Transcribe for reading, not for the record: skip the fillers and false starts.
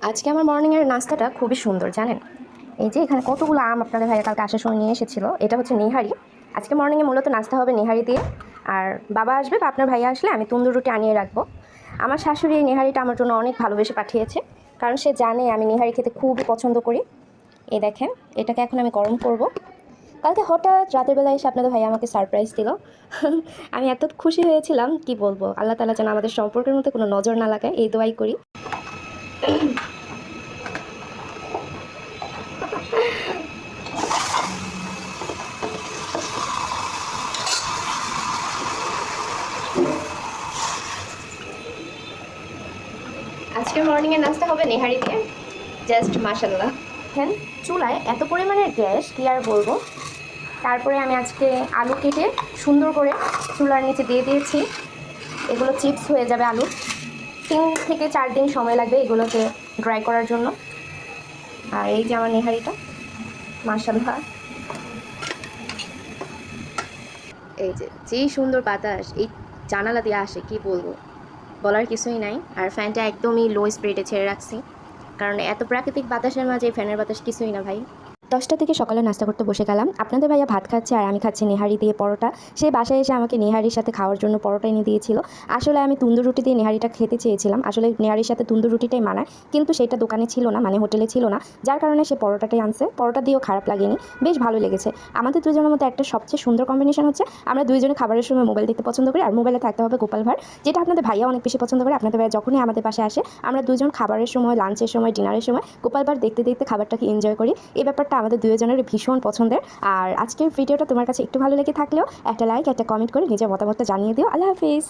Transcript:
আজকে আমার মর্নিংয়ের নাস্তাটা খুবই সুন্দর জানেন। এই যে এখানে কতগুলো আম আপনাদের ভাইয়া কালকে আসার সময় নিয়ে এসেছিলো। এটা হচ্ছে নেহারি। আজকে মর্নিংয়ে মূলত নাস্তা হবে নেহারি দিয়ে। আর বাবা আসবে বা আপনার ভাইয়া আসলে আমি তন্দুর রুটি আনিয়ে রাখবো। আমার শাশুড়ি এই নেহারিটা আমার জন্য অনেক ভালোবেসে পাঠিয়েছে, কারণ সে জানে আমি নেহারি খেতে খুবই পছন্দ করি। এই দেখেন, এটাকে এখন আমি গরম করব। কালকে হঠাৎ রাতের বেলা এসে আপনাদের ভাইয়া আমাকে সারপ্রাইজ দিল। আমি এত খুশি হয়েছিলাম কি বলবো। আল্লাহ তাআলা যেন আমাদের সম্পর্কের মধ্যে কোনো নজর না লাগায়, এই দোয়াই করি। আজকের মর্নিংয়ের নাস্তা হবে নেহারি দিয়ে। জাস্ট মাশাল্লাহ। হ্যাঁ, চুলায় এত পরিমাণের গ্যাস কি আর বলবো। তারপরে আমি আজকে আলু কেটে সুন্দর করে চুলার নিচে দিয়ে দিয়েছি। এগুলো চিপস হয়ে যাবে আলু। 3 থেকে 4 দিন সময় লাগবে এগুলোকে ড্রাই করার জন্য। আর এই যে আমার নেহারিটা, মাশাল্লাহ। এই যে যেই সুন্দর বাতাস এই জানালা দিয়ে আসে কি বলবো, বলার কিছুই নাই। আর ফ্যানটা একদমই লো স্পিডে ছেড়ে রাখছি, কারণ এত প্রাকৃতিক বাতাসের মাঝে ফ্যানের বাতাস কিছুই না ভাই। 10টা থেকে সকালে নাস্তা করতে বসে গেলাম। আপনাদের ভাইয়া ভাত খাচ্ছে আর আমি খাচ্ছি নেহারি দিয়ে পরোটা। সে বাসায় এসে আমাকে নেহারির সাথে খাওয়ার জন্য পরোটা এনে দিয়েছিল। আসলে আমি তন্দুর রুটি দিয়ে নেহারিটা খেতে চেয়েছিলাম। আসলে নেহারির সাথে তন্দুর রুটিটাই মানায়, কিন্তু সেটা দোকানে ছিল না, মানে হোটেলে ছিল না, যার কারণে সে পরোটাটাই আনছে। পরোটা দিয়েও খারাপ লাগেনি, বেশ ভালো লেগেছে। আমাদের দুজনের মধ্যে একটা সবচেয়ে সুন্দর কম্বিনেশন হচ্ছে আমরা দুইজনে খাবারের সময় মোবাইল দেখতে পছন্দ করি, আর মোবাইলে থাকতে হবে গোপাল ভাঁড়, যেটা আপনাদের ভাইয়া অনেক বেশি পছন্দ করে। আপনাদের ভাইয়া যখনই আমাদের পাশে আসে আমরা দুজন খাবারের সময়, লাঞ্চের সময়, ডিনারের সময় গোপাল ভাঁড় দেখতে দেখতে খাবারটাকে এনজয় করি। এই ব্যাপারটা আমাদের দুজনের ভীষণ পছন্দের। আর আজকের ভিডিওটা তোমার কাছে একটু ভালো লেগে থাকলেও একটা লাইক, একটা কমেন্ট করে নিজের মতামতটা জানিয়ে দিও। আল্লাহ হাফিজ।